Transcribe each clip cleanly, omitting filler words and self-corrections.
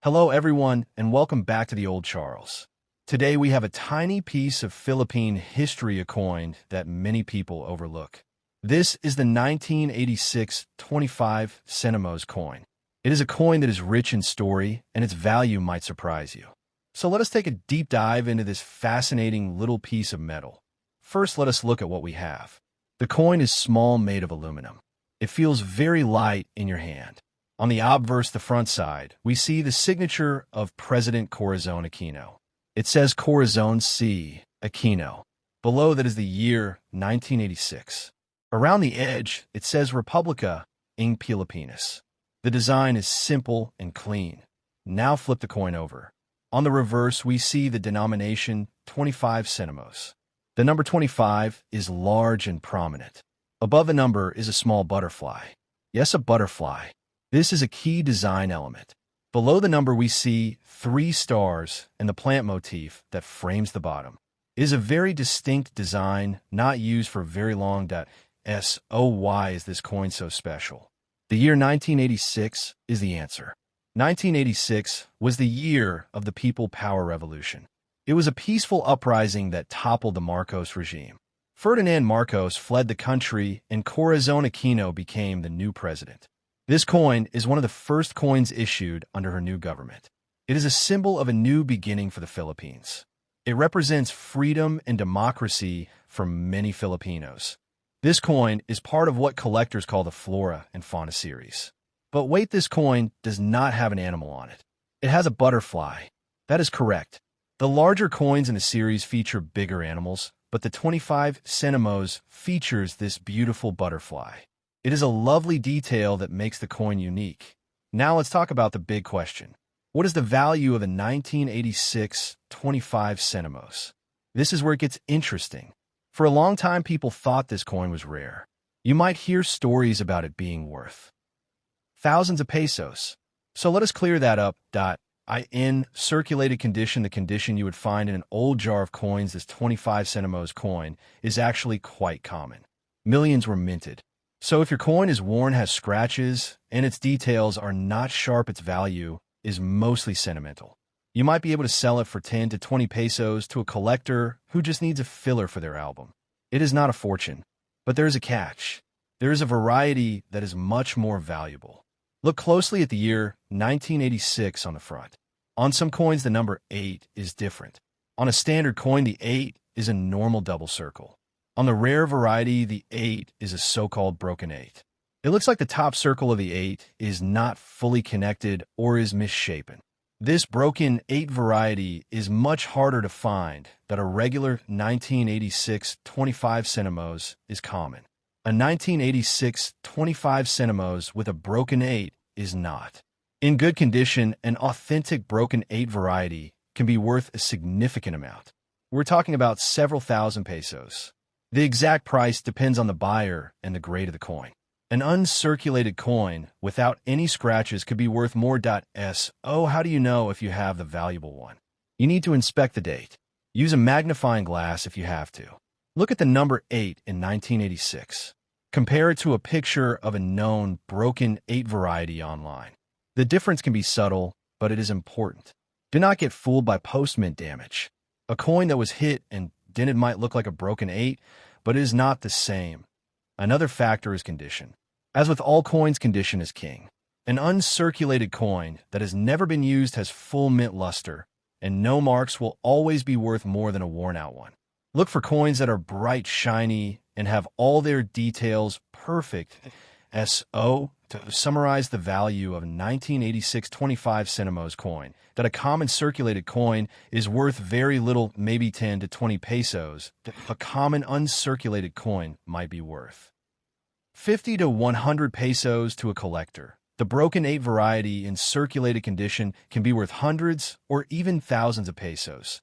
Hello everyone, and welcome back to the Old Charles. Today we have a tiny piece of Philippine history, a coin that many people overlook. This is the 1986 25 Sentimos coin. It is a coin that is rich in story, and its value might surprise you. So let us take a deep dive into this fascinating little piece of metal. First, let us look at what we have. The coin is small, made of aluminum. It feels very light in your hand. On the obverse, the front side, we see the signature of President Corazon Aquino. It says Corazon C. Aquino. Below that is the year 1986. Around the edge, it says Republica ng Pilipinas. The design is simple and clean. Now flip the coin over. On the reverse, we see the denomination 25 centimos. The number 25 is large and prominent. Above the number is a small butterfly. Yes, a butterfly. This is a key design element. Below the number we see 3 stars and the plant motif that frames the bottom. It is a very distinct design, not used for very long. Why is this coin so special? The year 1986 is the answer. 1986 was the year of the People Power Revolution. It was a peaceful uprising that toppled the Marcos regime. Ferdinand Marcos fled the country and Corazon Aquino became the new president. This coin is one of the first coins issued under her new government. It is a symbol of a new beginning for the Philippines. It represents freedom and democracy for many Filipinos. This coin is part of what collectors call the Flora and Fauna series. But wait, this coin does not have an animal on it. It has a butterfly. That is correct. The larger coins in the series feature bigger animals, but the 25 centimos features this beautiful butterfly. It is a lovely detail that makes the coin unique. Now let's talk about the big question. What is the value of a 1986 25 centimos? This is where it gets interesting. For a long time, people thought this coin was rare. You might hear stories about it being worth thousands of pesos. So let us clear that up. In circulated condition, the condition you would find in an old jar of coins, this 25 centimos coin, is actually quite common. Millions were minted. So if your coin is worn, has scratches, and its details are not sharp, its value is mostly sentimental. You might be able to sell it for 10 to 20 pesos to a collector who just needs a filler for their album. It is not a fortune, but there is a catch. There is a variety that is much more valuable. Look closely at the year 1986 on the front. On some coins, the number 8 is different. On a standard coin, the 8 is a normal double circle. On the rare variety, the 8 is a so-called broken 8. It looks like the top circle of the 8 is not fully connected or is misshapen. This broken 8 variety is much harder to find than a regular 1986 25 centimos is common. A 1986 25 centimos with a broken 8 is not. In good condition, an authentic broken 8 variety can be worth a significant amount. We're talking about several thousand pesos. The exact price depends on the buyer and the grade of the coin. An uncirculated coin without any scratches could be worth more. How do you know if you have the valuable one? You need to inspect the date. Use a magnifying glass if you have to. Look at the number 8 in 1986. Compare it to a picture of a known broken 8 variety online. The difference can be subtle, but it is important. Do not get fooled by post-mint damage. A coin that was hit and dented might look like a broken 8, but it is not the same. Another factor is condition. As with all coins, condition is king. An uncirculated coin that has never been used has full mint luster, and no marks will always be worth more than a worn-out one. Look for coins that are bright, shiny, and have all their details perfect. To summarize the value of a 1986 25 centimos coin, that a common circulated coin is worth very little, maybe 10 to 20 pesos. A common uncirculated coin might be worth 50 to 100 pesos to a collector. The broken 8 variety in circulated condition can be worth hundreds or even thousands of pesos.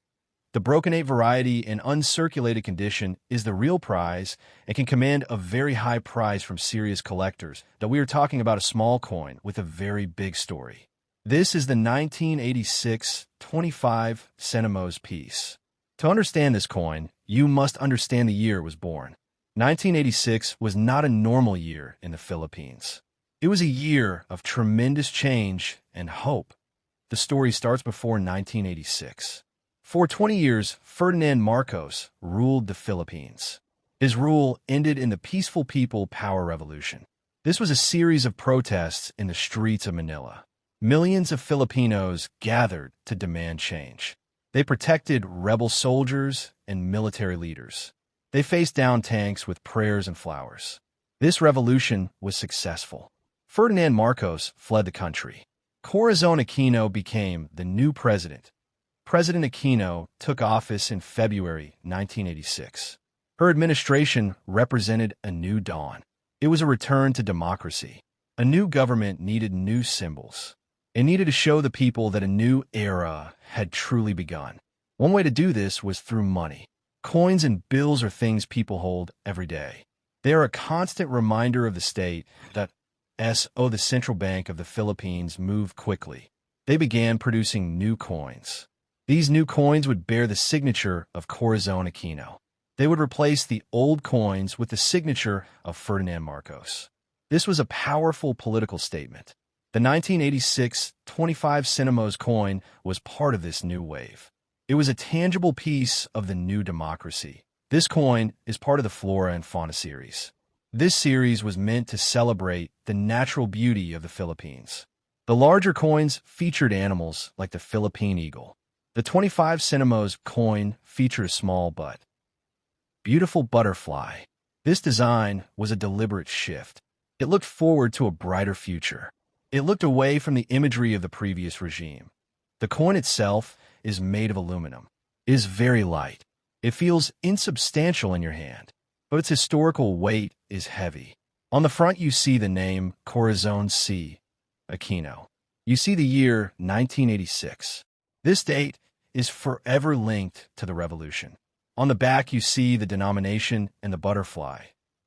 The broken 8 variety in uncirculated condition is the real prize and can command a very high price from serious collectors, that we are talking about a small coin with a very big story. This is the 1986 25 centimos piece. To understand this coin, you must understand the year it was born. 1986 was not a normal year in the Philippines. It was a year of tremendous change and hope. the story starts before 1986. For 20 years, Ferdinand Marcos ruled the Philippines. His rule ended in the peaceful People Power Revolution. This was a series of protests in the streets of Manila. Millions of Filipinos gathered to demand change. They protected rebel soldiers and military leaders. They faced down tanks with prayers and flowers. This revolution was successful. Ferdinand Marcos fled the country. Corazon Aquino became the new president. President Aquino took office in February 1986. Her administration represented a new dawn. It was a return to democracy. A new government needed new symbols. It needed to show the people that a new era had truly begun. One way to do this was through money. Coins and bills are things people hold every day. They are a constant reminder of the state that the Central Bank of the Philippines moved quickly. They began producing new coins. These new coins would bear the signature of Corazon Aquino. They would replace the old coins with the signature of Ferdinand Marcos. This was a powerful political statement. The 1986 25 Sentimos coin was part of this new wave. It was a tangible piece of the new democracy. This coin is part of the Flora and Fauna series. This series was meant to celebrate the natural beauty of the Philippines. The larger coins featured animals like the Philippine eagle. The 25 Sentimos coin featured a small but beautiful butterfly. This design was a deliberate shift. It looked forward to a brighter future. It looked away from the imagery of the previous regime. The coin itself is made of aluminum. It is very light. It feels insubstantial in your hand, but its historical weight is heavy. On the front you see the name Corazon C. Aquino. You see the year 1986. This date is forever linked to the revolution. On the back you see the denomination and the butterfly.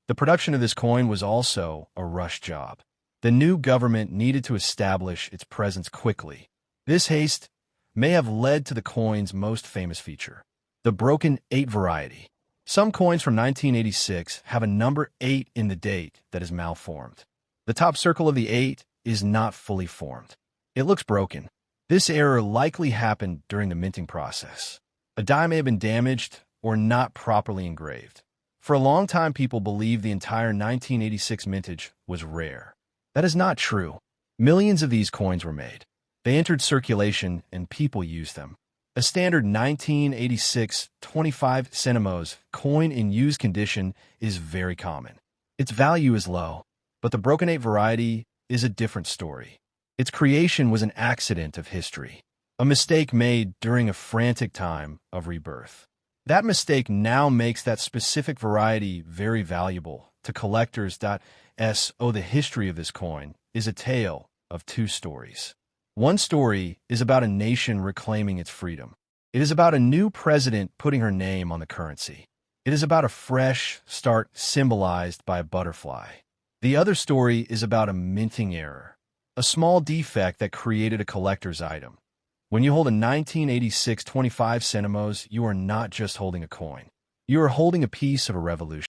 The production of this coin was also a rush job. The new government needed to establish its presence quickly. This haste may have led to the coin's most famous feature, the broken 8 variety. Some coins from 1986 have a number 8 in the date that is malformed. The top circle of the 8 is not fully formed. It looks broken. This error likely happened during the minting process. A die may have been damaged or not properly engraved. For a long time, people believed the entire 1986 mintage was rare. That is not true. Millions of these coins were made. They entered circulation and people used them. A standard 1986 25 Sentimos coin in used condition is very common. Its value is low, but the broken 8 variety is a different story. Its creation was an accident of history, a mistake made during a frantic time of rebirth. That mistake now makes that specific variety very valuable to collectors. The history of this coin is a tale of 2 stories. One story is about a nation reclaiming its freedom. It is about a new president putting her name on the currency. It is about a fresh start symbolized by a butterfly. The other story is about a minting error, a small defect that created a collector's item. When you hold a 1986 25 Sentimos, you are not just holding a coin. You are holding a piece of a revolution.